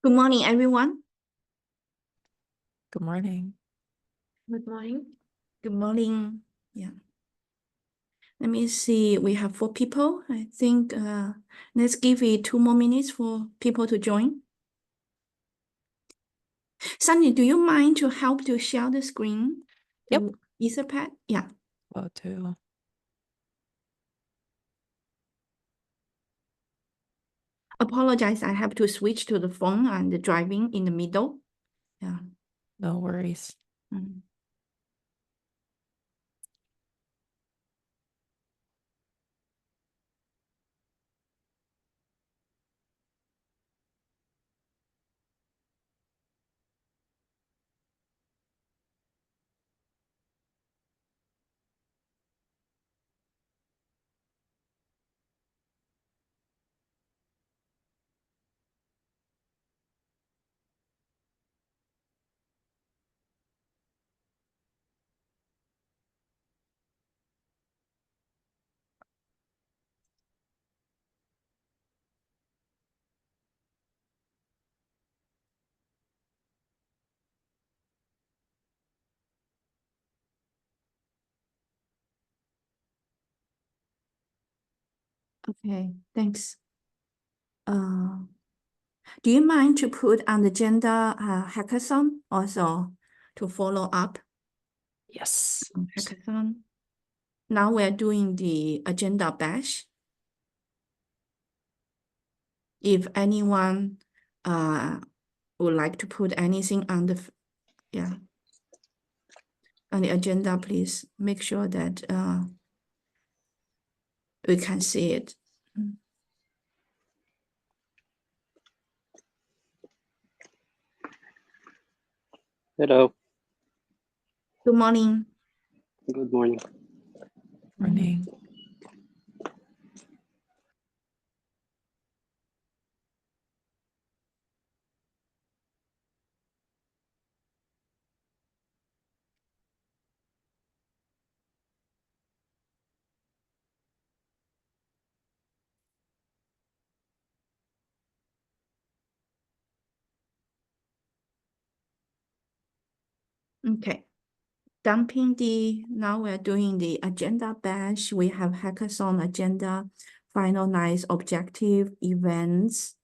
Good morning, everyone. Good morning. Good morning. Good morning. Yeah. Let me see. We have 4 people. I think let's give it 2 more minutes for people to join. Sunny, do you mind to help to share the screen? Yep. To Etherpad? Yeah. Well, too. Apologize. I have to switch to the phone and driving in the middle. Yeah. No worries. Mm. Okay, thanks. Do you mind to put on the agenda hackathon also to follow up Yes. hackathon? Now we're doing the agenda bash. If anyone would like to put anything on the on the agenda, please make sure that we can see it. Hello. Good morning. Good morning. Morning. Okay. Now we're doing the agenda bash. We have hackathon agenda, finalize objective events.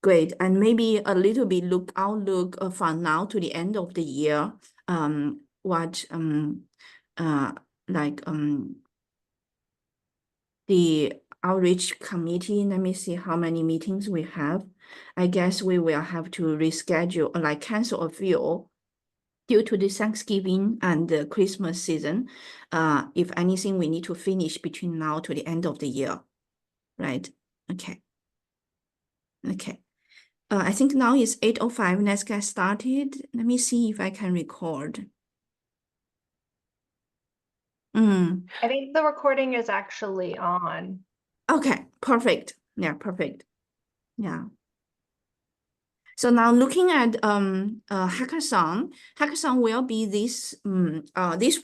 Great. And maybe a little bit outlook from now to the end of the year. The outreach committee, let me see how many meetings we have. I guess we will have to reschedule, like cancel a few due to the Thanksgiving and the Christmas season. If anything, we need to finish between now to the end of the year, right? Okay. Okay. I think now it's 8:05. Let's get started. Let me see if I can record. I think the recording is actually on. Okay, perfect. Yeah, perfect. Yeah. So now looking at hackathon will be this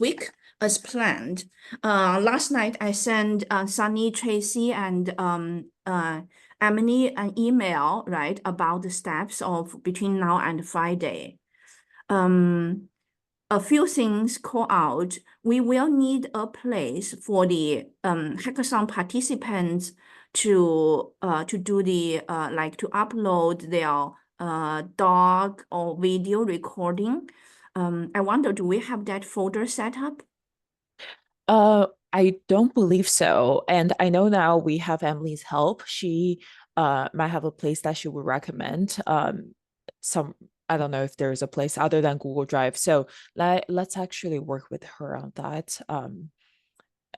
week as planned. Last night I sent Sunny, Tracy, and Emily an email, right, about the steps of between now and Friday. A few things call out. We will need a place for the hackathon participants to do the like to upload their dog or video recording. I wonder, do we have that folder set up? I don't believe so. And I know now we have Emily's help. She might have a place that she would recommend. I don't know if there's a place other than Google Drive. So let's actually work with her on that.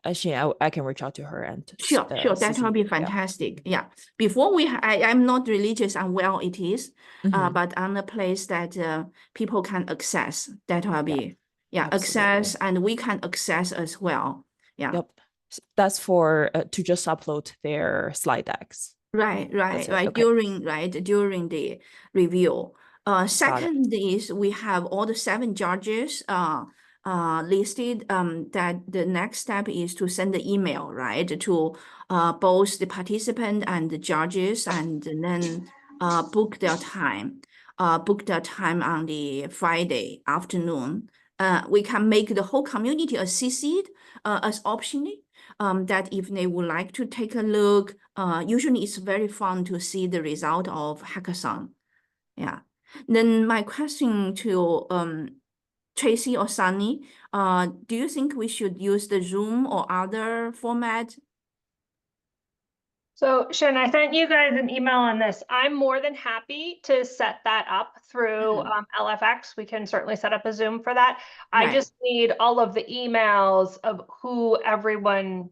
Actually, I can reach out to her and Sure, that will be fantastic. Yeah. Before I'm not religious on where it is, but on a place that people can access. That will be access, and we can access as well. Yeah. Yep. That's for to just upload their slide decks. Right. Okay. During the review. Second is we have all the 7 judges listed. That the next step is to send the email, right, to both the participant and the judges, and then book their time on the Friday afternoon. We can make the whole community a CC'd as optional. That if they would like to take a look, usually it's very fun to see the result of hackathon. Yeah. Then my question to Tracy or Sunny, do you think we should use the Zoom or other format? So Shannon, I sent you guys an email on this. I'm more than happy to set that up through LFX. We can certainly set up a Zoom for that. I Right. just need all of the emails of who everyone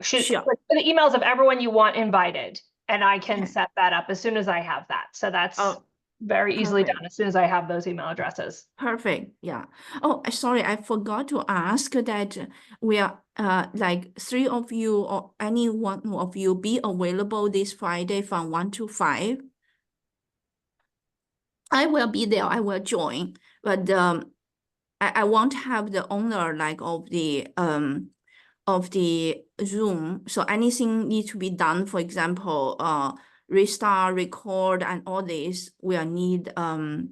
should, Sure. like, the emails of everyone you want invited, and I can Okay. set that up as soon as I have that. So that's Oh, very easily perfect. done as soon as I have those email addresses. Perfect. Yeah. Oh, sorry, I forgot to ask that we are like 3 of you or any one of you be available this Friday from 1 to 5. I will be there. I will join, but I won't have the owner like of the Zoom. So anything needs to be done. For example, restart, record, and all this will need the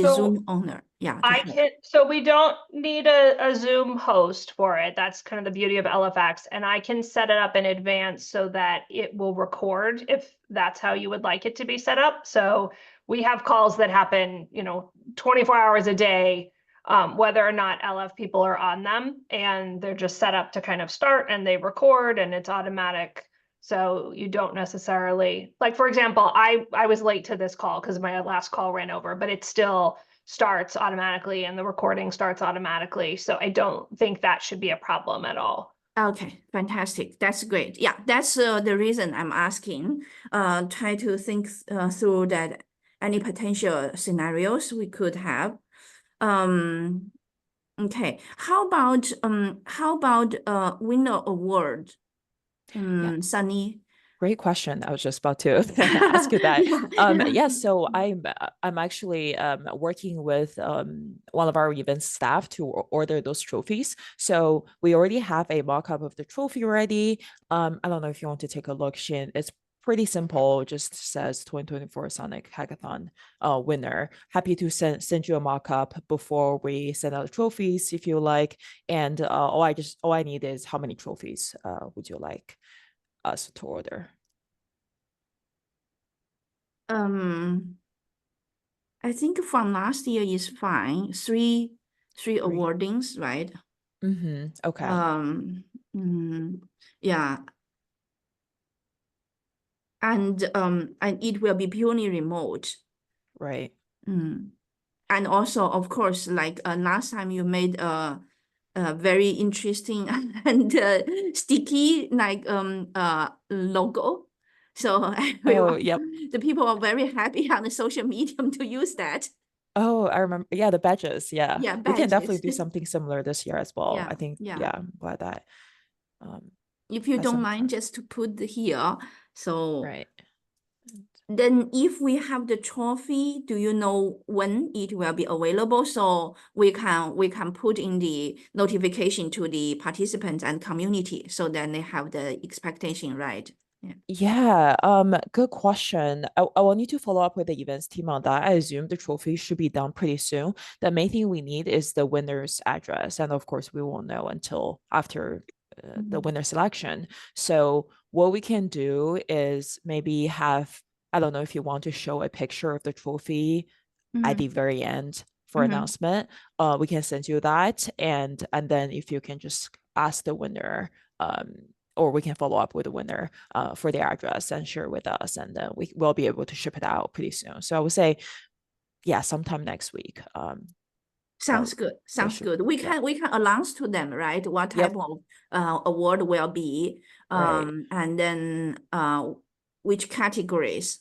So Zoom owner. Yeah. to I help. can, so we don't need a Zoom host for it. That's kind of the beauty of LFX. And I can set it up in advance so that it will record if that's how you would like it to be set up. So we have calls that happen, 24 hours a day, whether or not LF people are on them, and they're just set up to kind of start and they record and it's automatic. So you don't necessarily, like, for example, I was late to this call because my last call ran over, but it still starts automatically and the recording starts automatically. So I don't think that should be a problem at all. Okay, fantastic. That's great. Yeah, that's the reason I'm asking. Try to think through that any potential scenarios we could have. Okay. How about winner award? Sunny. Great question. I was just about to ask you that. Yeah. Yes, so I'm actually working with one of our event staff to order those trophies. So we already have a mock-up of the trophy ready. I don't know if you want to take a look, Shin. It's pretty simple. It just says 2024 SONiC Hackathon winner. Happy to send you a mock-up before we send out the trophies if you like. And all I need is how many trophies would you like us to order? I think from last year is fine. Three awardings, right? Okay. Yeah. And it will be purely remote. Right. And also, of course, like last time you made a very interesting and sticky like logo. So Yep. the people are very happy on the social medium to use that. Oh, I remember. Yeah, the badges. Yeah. Yeah, We can definitely badges. do something similar this year as well. Yeah, I think, yeah. I'm glad that if you has don't some mind, fun. just to put here. So Right. then if we have the trophy, do you know when it will be available? So we can put in the notification to the participants and community so then they have the expectation, right? Yeah, good question. I will need to follow up with the events team on that. I assume the trophy should be done pretty soon. The main thing we need is the winner's address, and of course, we won't know until after the winner selection. So what we can do is maybe have, I don't know if you want to show a picture of the trophy at the very end for announcement. We can send you that, and then if you can just ask the winner, or we can follow up with the winner for their address and share with us, and then we will be able to ship it out pretty soon. So I would say, yeah, sometime next week. Sounds good. Sounds good. We can announce to them, right? What type of award will be, and then which categories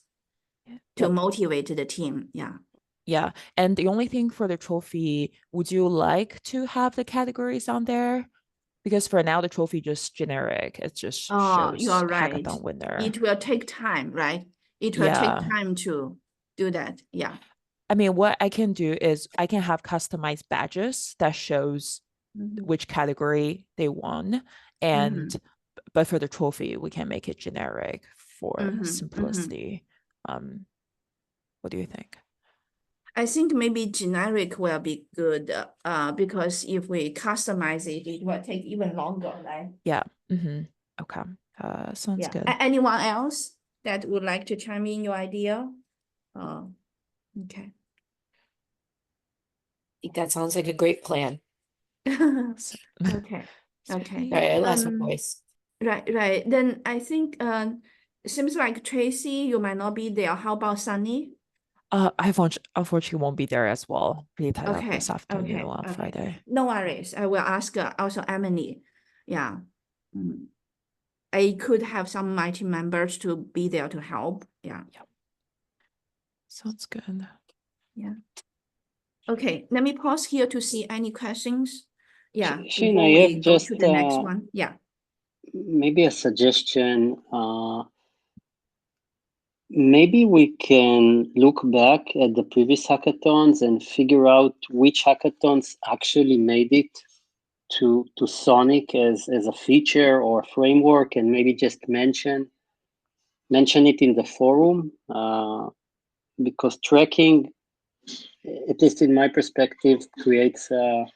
to motivate the team. Yeah. Yeah. And the only thing for the trophy, would you like to have the categories on there? Because for now, the trophy just generic. It just shows you're right. hackathon winner. It will take time, right? It will take time to do that. Yeah. I mean, what I can do is I can have customized badges that shows which category they won. And but for the trophy, we can make it generic for simplicity. What do you think? I think maybe generic will be good, because if we customize it, it will take even longer, right? Yeah. Okay. Sounds Yeah. good. Anyone else that would like to chime in your idea? Okay. I think that sounds like a great plan. So- Okay. Okay. All right, I lost my Um, voice. Right. Then I think it seems like Tracy, you might not be there. How about Sunny? Unfortunately won't be there as well. Pretty tied up Okay. this afternoon on Okay. Friday. No worries. I will ask also Emily. Yeah. I could have some of my team members to be there to help. Yeah. Sounds good. Yeah. Okay. Let me pause here to see any questions. Yeah. Shane, Before I we have go just to the next one. Yeah. maybe a suggestion. Maybe we can look back at the previous hackathons and figure out which hackathons actually made it to SONiC as a feature or framework, and maybe just mention it in the forum, because tracking, at least in my perspective, creates an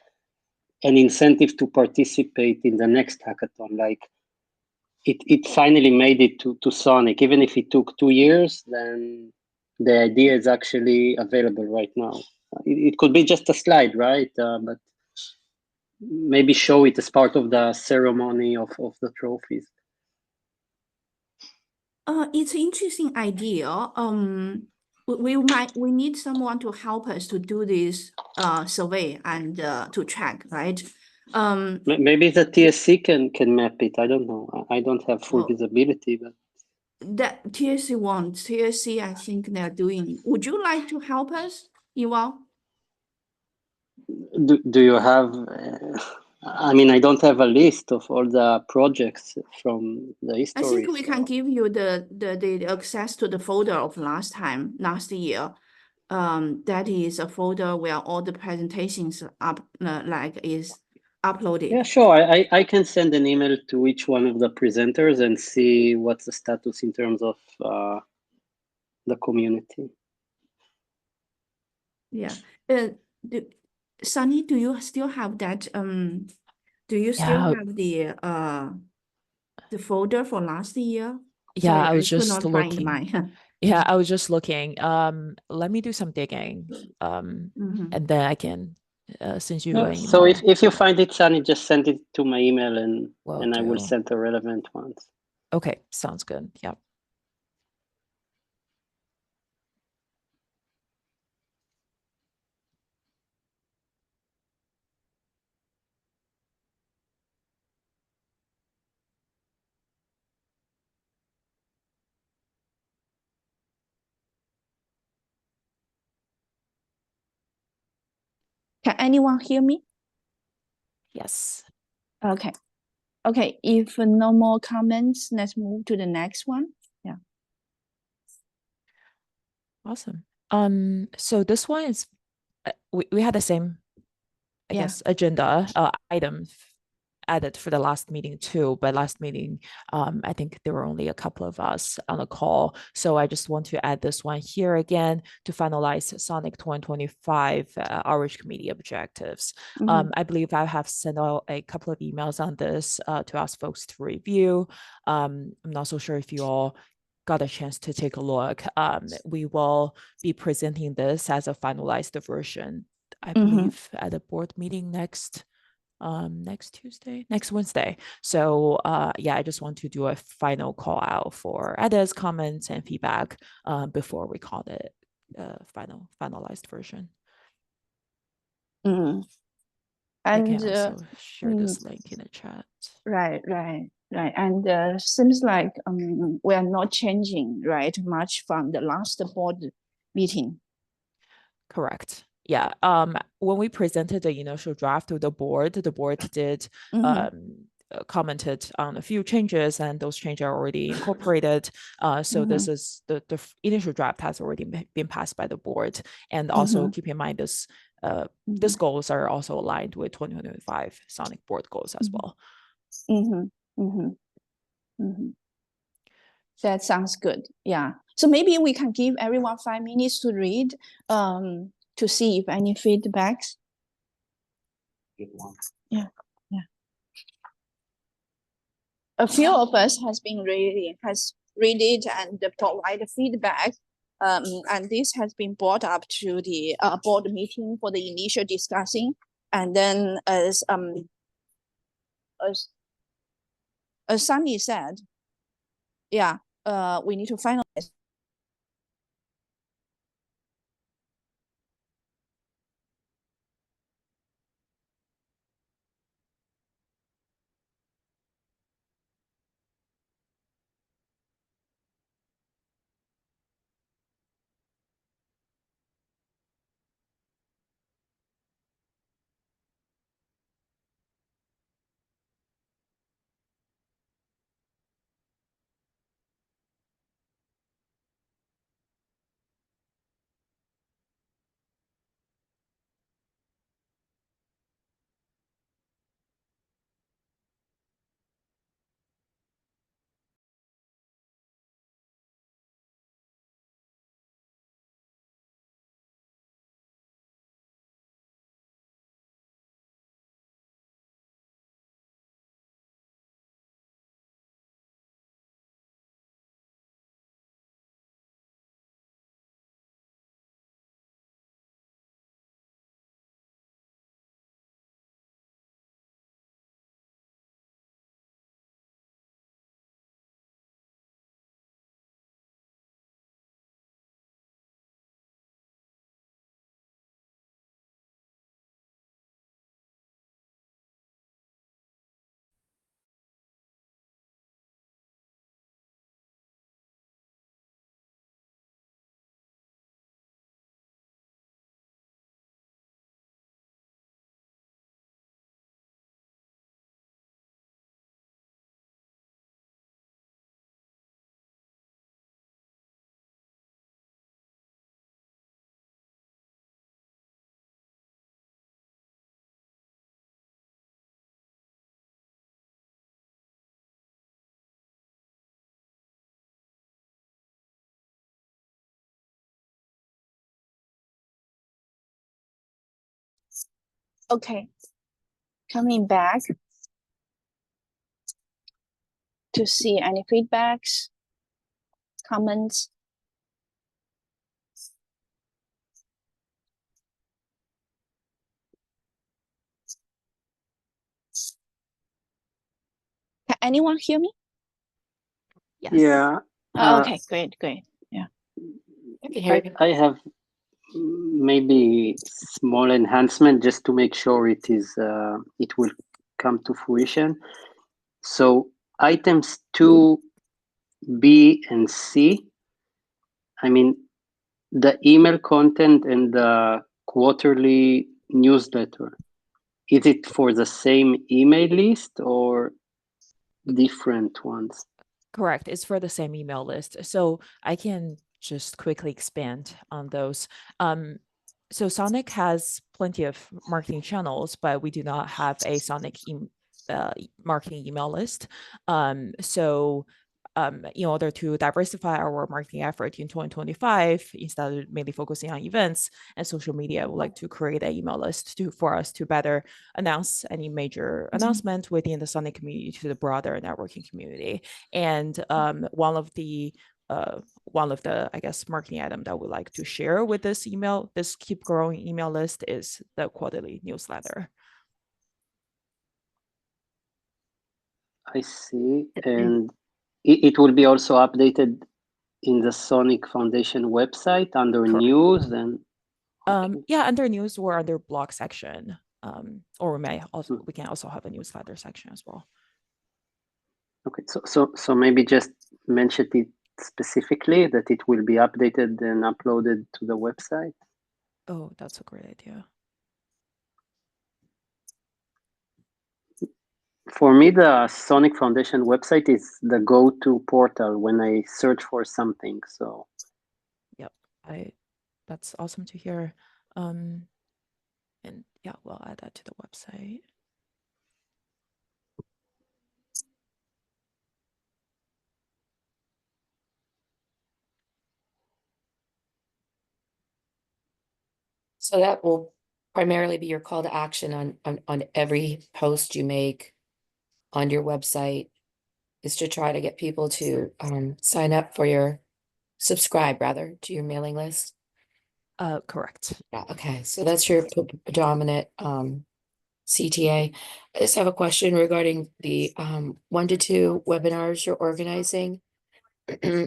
incentive to participate in the next hackathon. Like it finally made it to SONiC, even if it took 2 years, then the idea is actually available right now. It could be just a slide, right? But maybe show it as part of the ceremony of the trophies. It's an interesting idea. We need someone to help us to do this survey and to track, right? Maybe the TSC can map it. I don't know. I don't have full Well, visibility, but that TSC wants. TSC, I think they're doing. Would you like to help us, Iwal? do you have? I mean, I don't have a list of all the projects from the history. I think we can so- give you the access to the folder of last year. That is a folder where all the presentations is uploaded. Yeah, sure. I can send an email to each one of the presenters and see what's the status in terms of the community. Yeah. Sunny, do you still have that? Do you still Yeah. have the folder for last year? Yeah, Sorry, I was could just not find looking. mine. Yeah, I was just looking. Let me do some digging. Mhm. And then I can send you Yeah, an so email. if you find it, Sunny, just send it to my email and I will do. send the relevant ones. Okay, sounds good. Yeah. Can anyone hear me? Yes. Okay. Okay, if no more comments, let's move to the next one. Yeah. Awesome. So this one is we had the same, I Yeah. guess, agenda item added for the last meeting too, but last meeting, I think there were only a couple of us on the call. So I just want to add this one here again to finalize SONiC 2025 outreach committee objectives. I believe I have sent out a couple of emails on this to ask folks to review. I'm not so sure if you all got a chance to take a look. We will be presenting this as a finalized version, I believe, at a board meeting next Wednesday. So yeah, I just want to do a final call out for edits, comments, and feedback before we call it finalized version. And I can also share this link in the chat. Right. And seems like we are not changing much from the last board meeting. Correct. Yeah. When we presented the initial draft to the board did commented on a few changes, and those changes are already incorporated. So this is the initial draft has already been passed by the board. And also keep in mind this these goals are also aligned with 2025 SONiC board goals as well. That sounds good. Yeah. So maybe we can give everyone 5 minutes to read, to see if any feedbacks. Yeah. Yeah. A few of us has read it and provide feedback. And this has been brought up to the board meeting for the initial discussing. And then as Sunny said, yeah, we need to finalize. Okay, coming back to see any feedbacks, comments. Can anyone hear me? Yes. Yeah. Okay, great. Yeah. I can hear you. I have maybe small enhancement just to make sure it will come to fruition. So items 2B and C, I mean, the email content and the quarterly newsletter, is it for the same email list or different ones? Correct. It's for the same email list. So I can just quickly expand on those. So SONiC has plenty of marketing channels, but we do not have a SONiC marketing email list. In order to diversify our marketing effort in 2025, instead of mainly focusing on events and social media, I would like to create an email list for us to better announce any major announcement within the SONiC community to the broader networking community. And one of the I guess marketing item that we like to share with this keep growing email list is the quarterly newsletter. I see. And it will be also updated in the SONiC Foundation website under Correct. news and yeah, under news or under blog section. Or we can also have a newsletter section as well. okay, so maybe just mention it specifically that it will be updated and uploaded to the website. Oh, that's a great idea. For me, the SONiC Foundation website is the go-to portal when I search for something. So, yep, that's awesome to hear. And yeah, we'll add that to the website. So that will primarily be your call to action on every post you make on your website, is to try to get people to sign up for subscribe rather to your mailing list. Correct. Yeah, okay, so that's your predominant CTA. I just have a question regarding the 1 to 2 webinars you're organizing.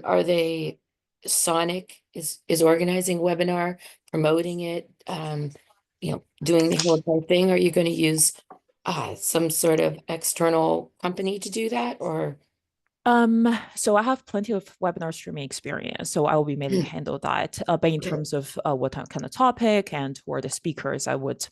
Are they SONiC is organizing webinar, promoting it, doing the whole entire thing? Are you going to use some sort of external company to do that, or? So I have plenty of webinar streaming experience, so I will be mainly handle that. But in terms of what kind of topic and who are the speakers, I would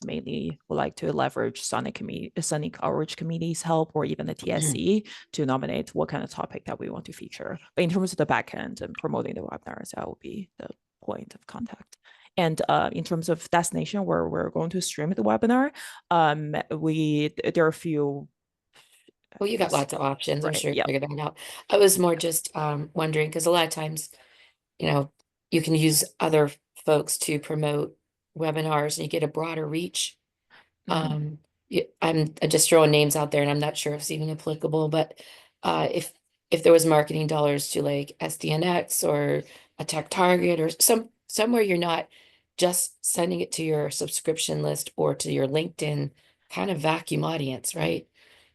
like to leverage SONiC Outreach Committee's help, or even the TSC to nominate what kind of topic that we want to feature. But in terms of the back end and promoting the webinars, that will be the point of contact. And in terms of destination where we're going to stream the webinar, there are a few. Well, you got lots of options. I'm Right, sure you yeah. figure that out. I was more just wondering, because a lot of times, you can use other folks to promote webinars and you get a broader reach. I'm just throwing names out there and I'm not sure if it's even applicable, but if there was marketing dollars to like SDNX or a Tech Target or somewhere you're not just sending it to your subscription list or to your LinkedIn kind of vacuum audience, right?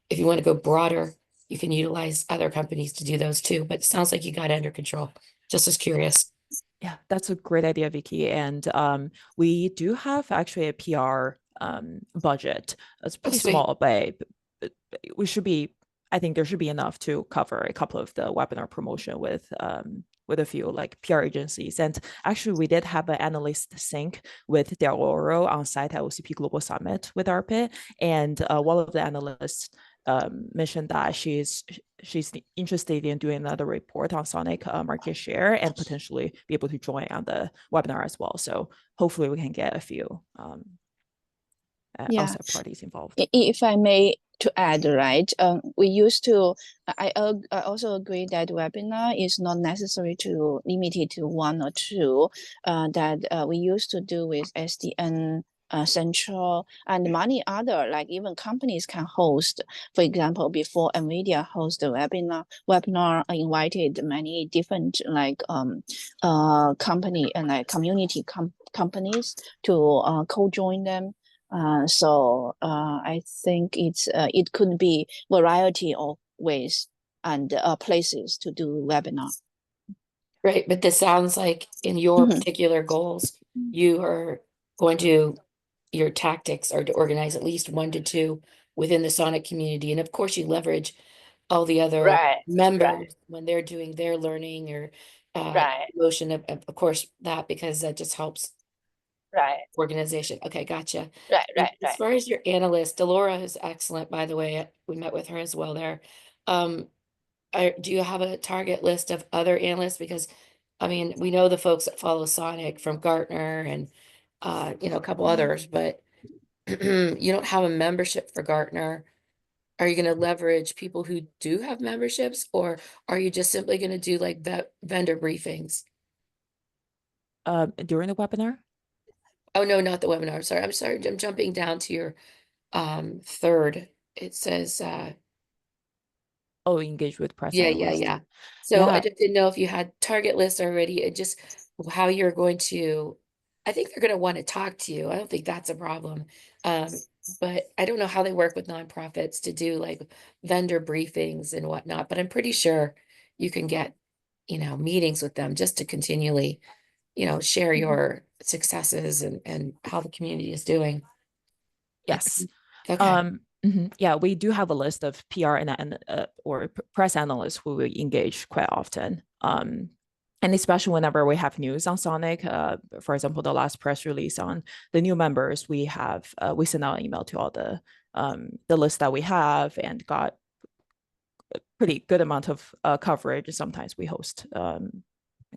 If you want to go broader, you can utilize other companies to do those too, but it sounds like you got it under control. Just as curious. Yeah, that's a great idea, Vicky. And we do have actually a PR budget. It's pretty sweet. small, but I think there should be enough to cover a couple of the webinar promotion with a few like PR agencies. And actually, we did have an analyst sync with Del Oro on site at OCP Global Summit with ARPIT. And one of the analysts mentioned that she's interested in doing another report on SONiC market share and potentially be able to join on the webinar as well. So hopefully we can get a few outside parties involved. If I may to add, right? We used to. I also agree that webinar is not necessary to limited to 1 or 2. That we used to do with SDN. Central and many other, like even companies can host. For example, before NVIDIA host the webinar invited many different like company and like community companies to co-join them. So I think it could be variety of ways and places to do webinar. Right, but this sounds like in your particular goals, you are going to, your tactics are to organize at least 1 to 2 within the SONiC community. And of course, you leverage all the other members when they're doing their learning or promotion of course, that because that just helps organization. Okay, gotcha. And as far as your analyst, Delora is excellent, by the way. We met with her as well there. Do you have a target list of other analysts? Because I mean, we know the folks that follow SONiC from Gartner and a couple others, but you don't have a membership for Gartner. Are you going to leverage people who do have memberships, or are you just simply going to do like vendor briefings? During the webinar? Oh, no, not the webinar. I'm sorry. I'm jumping down to your third. It says engage with press yeah. So I just didn't know if you had target lists already and just how you're going to, I think they're going to want to talk to you. I don't think that's a problem. But I don't know how they work with nonprofits to do like vendor briefings and whatnot, but I'm pretty sure you can get, meetings with them just to continually, share your successes and how the community is doing. Yes. Okay. Yeah, we do have a list of PR or press analysts who we engage quite often. And especially whenever we have news on SONiC, for example, the last press release on the new members, we send out an email to all the list that we have and got a pretty good amount of coverage. Sometimes we host, I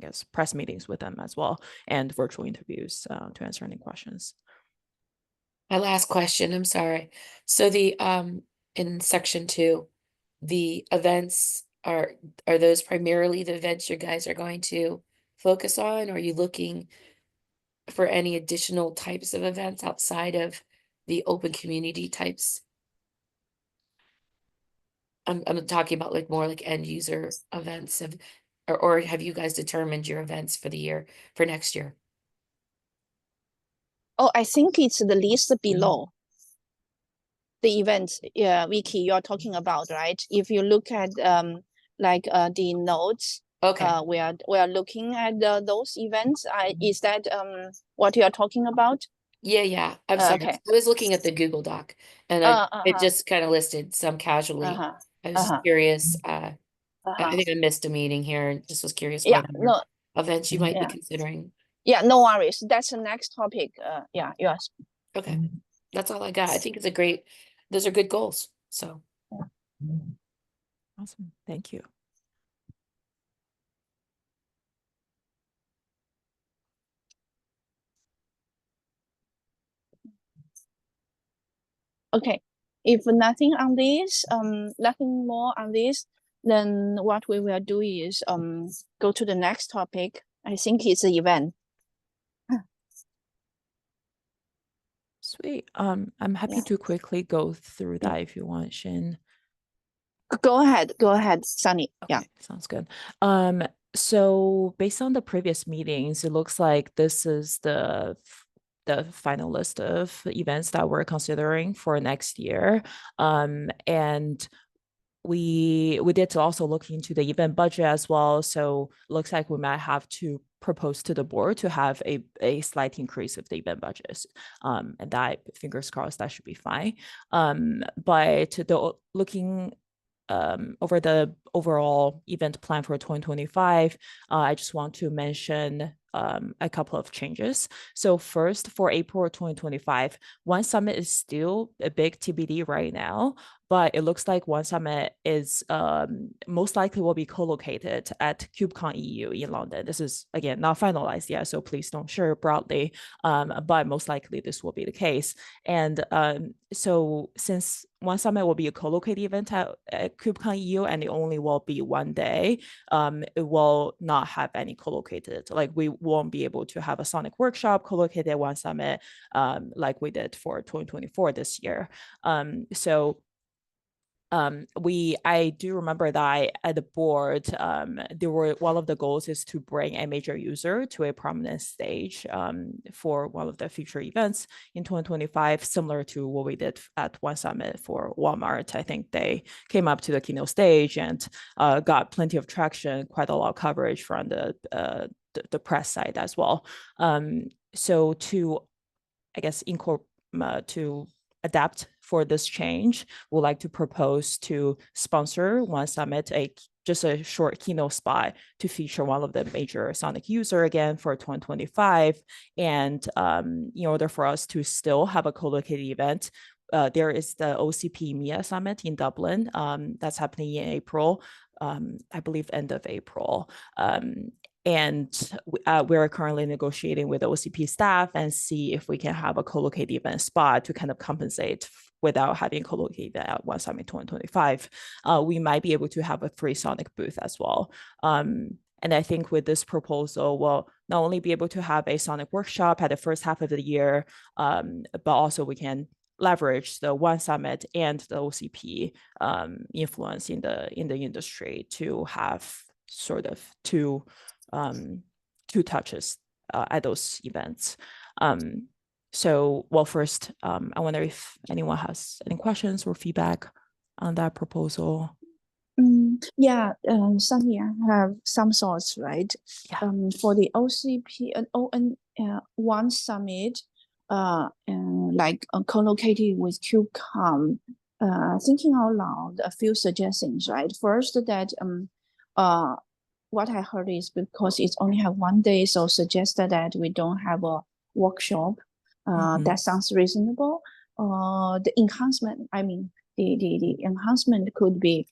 guess, press meetings with them as well and virtual interviews to answer any questions. My last question, I'm sorry. So in section 2, the events are those primarily the events you guys are going to focus on? Or are you looking for any additional types of events outside of the open community types? I'm talking about like more like end user events or have you guys determined your events for the year for next year? Oh, I think it's the list below. The events, yeah, Vicky, you're talking about, right? If you look at the notes, Okay. we are looking at those events. Is that what you are talking about? Yeah. I'm sorry. Okay. I was looking at the Google Doc and it just kind of listed some casually. I was just curious. I think I missed a meeting here and just was curious Yeah, what no, events you might be yeah. considering. Yeah, no worries. That's the next topic. Yeah, yes. Okay. That's all I got. I think those are good goals. So Awesome. Thank you. Okay. If nothing on this, nothing more on this, then what we will do is go to the next topic. I think it's the event. Sweet. I'm happy to quickly go through that if you want, Shin. Go ahead, SONiC. Yeah. Okay, sounds good. So based on the previous meetings, it looks like this is the final list of events that we're considering for next year. And we did also look into the event budget as well. So looks like we might have to propose to the board to have a slight increase of the event budgets. And that, fingers crossed, that should be fine. But looking over the overall event plan for 2025, I just want to mention a couple of changes. So first, for April 2025, One Summit is still a big TBD right now, but it looks like One Summit is most likely will be co-located at KubeCon EU in London. This is, again, not finalized yet, so please don't share broadly, but most likely this will be the case. And so since One Summit will be a co-located event at KubeCon EU and it only will be one day, it will not have any co-located, like we won't be able to have a SONiC workshop co-located at One Summit like we did for 2024 this year. I do remember that at the board, one of the goals is to bring a major user to a prominent stage for one of the future events in 2025, similar to what we did at One Summit for Walmart. I think they came up to the keynote stage and got plenty of traction, quite a lot of coverage from the press side as well. So to, I guess, to adapt for this change, we'd like to propose to sponsor One Summit just a short keynote spot to feature one of the major SONiC user again for 2025. And in order for us to still have a co-located event, there is the OCP EMEA Summit in Dublin that's happening in April, I believe end of April. And we're currently negotiating with the OCP staff and see if we can have a co-located event spot to kind of compensate without having co-located at One Summit 2025. We might be able to have a free SONiC booth as well. And I think with this proposal, we'll not only be able to have a SONiC workshop at the first half of the year, but also we can leverage the One Summit and the OCP influence in the industry to have sort of two touches at those events. So, well, first, I wonder if anyone has any questions or feedback on that proposal. Yeah, Sunny, I have some thoughts, right? Yeah. For the OCP and One Summit, like co-located with KubeCon, thinking out loud, a few suggestions, right? First, that what I heard is because it's only have one day, so suggested that we don't have a workshop. That sounds reasonable. The enhancement, I mean, the enhancement could be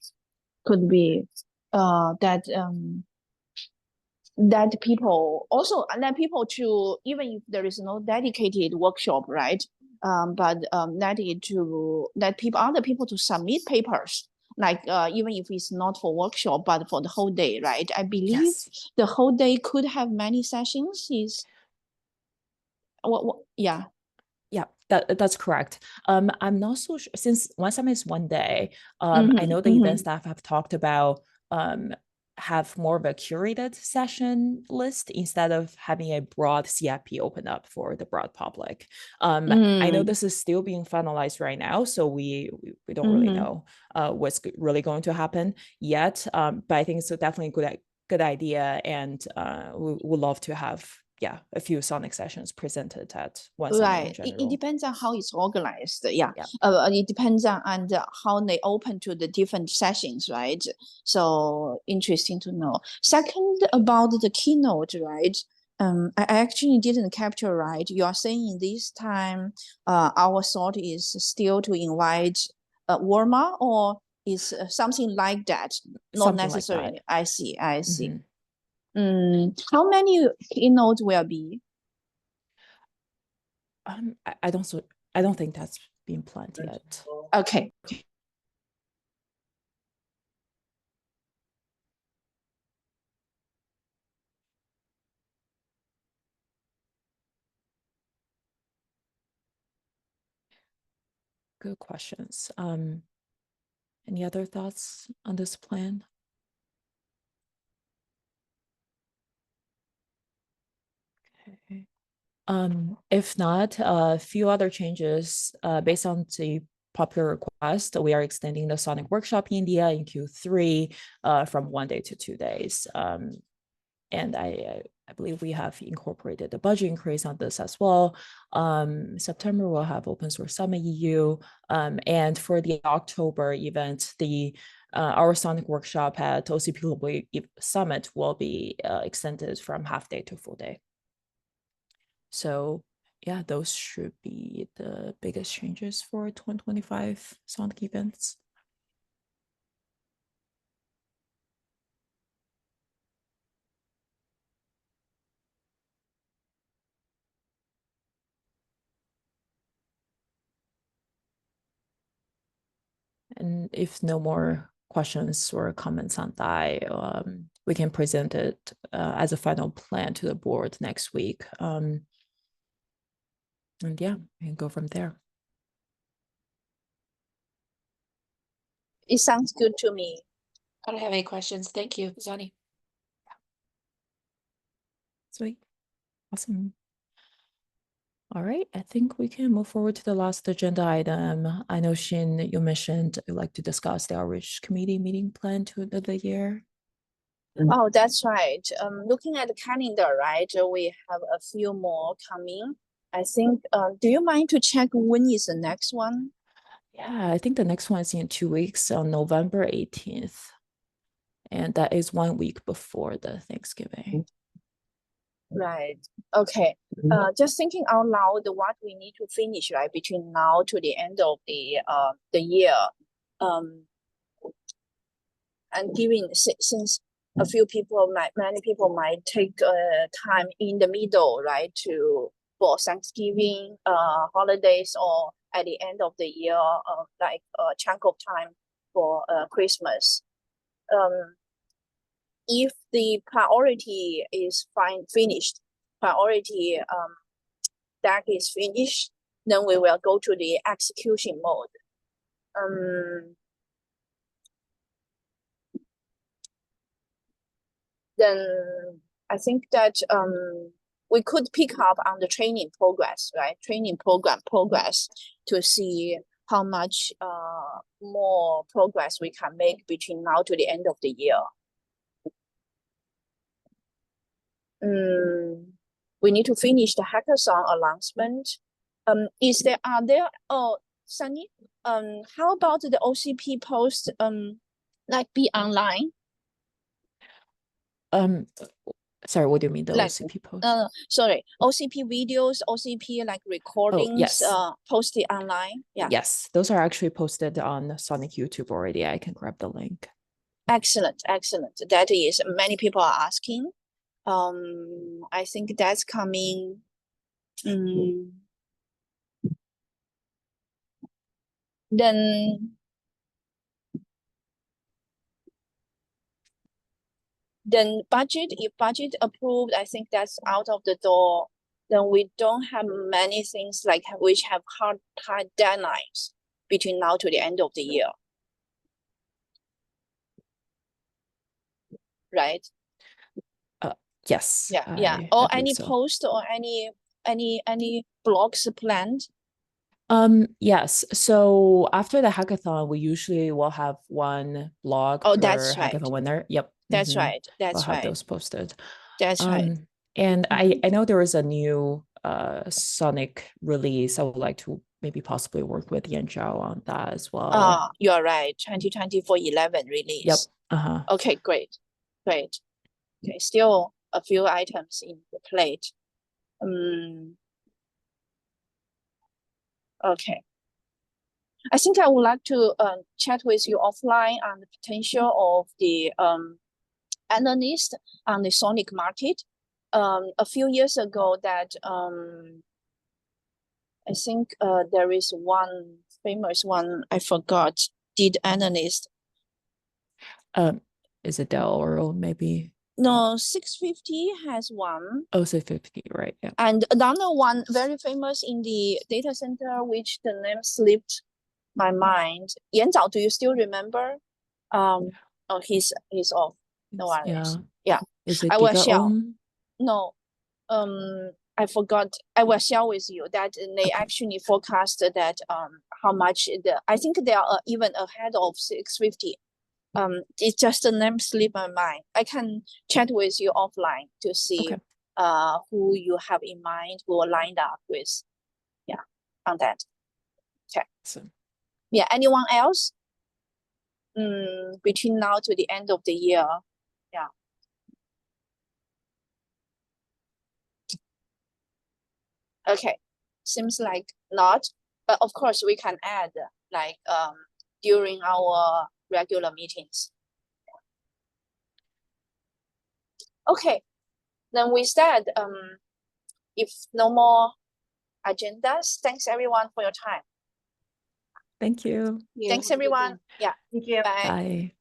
that people also let people to, even if there is no dedicated workshop, right? But let other people to submit papers, like even if it's not for workshop, but for the whole day, right? I believe the whole day could have many sessions. Yeah. Yeah, that's correct. I'm not so sure since one summit is one day. I know the event staff have talked about have more of a curated session list instead of having a broad CIP open up for the broad public. I know this is still being finalized right now, so we don't really know what's really going to happen yet. But I think it's definitely a good idea, and we would love to have a few SONiC sessions presented at one summit in Right. It general. depends on how it's organized. Yeah. Yeah. It depends on how they open to the different sessions, right? So interesting to know. Second, about the keynote, right? I actually didn't capture right. You are saying this time, our thought is still to invite Walmart, or is something like that? Not Something like necessarily. that. I see. How many keynotes will be? I don't think that's been planned yet. Okay. Good questions. Any other thoughts on this plan? Okay. If not, a few other changes based on the popular request. We are extending the SONiC workshop in India in Q3 from 1 day to 2 days. And I believe we have incorporated the budget increase on this as well. September we'll have Open Source Summit EU, and for the October event, our SONiC workshop at OCP Global Summit will be extended from half day to full day. So yeah, those should be the biggest changes for 2025 SONiC events. And if no more questions or comments on that, we can present it as a final plan to the board next week. And yeah, we can go from there. It sounds good to me. I don't have any questions. Thank you, Zani. Sweet. Awesome. All right, I think we can move forward to the last agenda item. I know, Shin, you mentioned you'd like to discuss the Outreach Committee meeting plan to the year. Oh, that's right. Looking at the calendar, right, we have a few more coming. I think, do you mind to check when is the next one? Yeah, I think the next one is in 2 weeks on November 18th. And that is 1 week before the Thanksgiving. Right. Okay. Just thinking out loud, what we need to finish, right, between now to the end of the year. And given since a few people many people might take time in the middle, right, for Thanksgiving, holidays, or at the end of the year, like a chunk of time for Christmas. If the priority is finished, priority deck is finished, then we will go to the execution mode. Then I think that we could pick up on the training progress, right? Training program progress to see how much more progress we can make between now to the end of the year. We need to finish the hackathon announcement. Sunny, how about the OCP post like be online? Sorry, what do you mean the Like, OCP post? Sorry, OCP videos, OCP like recordings, yes. Posted online. Yeah. Yes, those are actually posted on SONiC YouTube already. I can grab the link. Excellent, excellent. That is, many people are asking. I think that's coming. Then budget, if budget approved, I think that's out of the door then we don't have many things like which have hard deadlines between now to the end of the year. Right? Yes. Yeah. I Or believe any so. post or any blogs planned? Yes. So after the hackathon, we usually will have one blog Oh, per that's right. hackathon winner. Yep. That's Mhm. right. We'll That's have right. those posted. That's right. And I know there is a new SONiC release. I would like to maybe possibly work with Yan Zhao on that as well. You're right. 2024 11 release. Yep. Uh-huh. Okay, great. Great. Okay, still a few items in the plate. Okay. I think I would like to chat with you offline on the potential of the analyst on the SONiC market. A few years ago that I think there is one famous one, I forgot, did analyst. Is it Dell or maybe? No, 650 has one. Oh, 650, right? Yeah. And another one very famous in the data center, which the name slipped my mind. Yan Zhao, do you still remember? Oh, he's off. No worries. Yeah. Yeah. Is it I will share. GigaOM? No, I forgot. I will share with you that they actually forecasted that how much I think they are even ahead of 650. It's just the name slip my mind. I can chat with you offline to see who you have in mind, who are lined up with. Yeah, on that. Okay. Awesome. Yeah, anyone else? Between now to the end of the year. Yeah. Okay. Seems like not, but of course we can add like during our regular meetings. Okay. Then with that, if no more agendas, thanks everyone for your time. Thank you. Thanks everyone. Yeah. Thank you. Bye. Bye.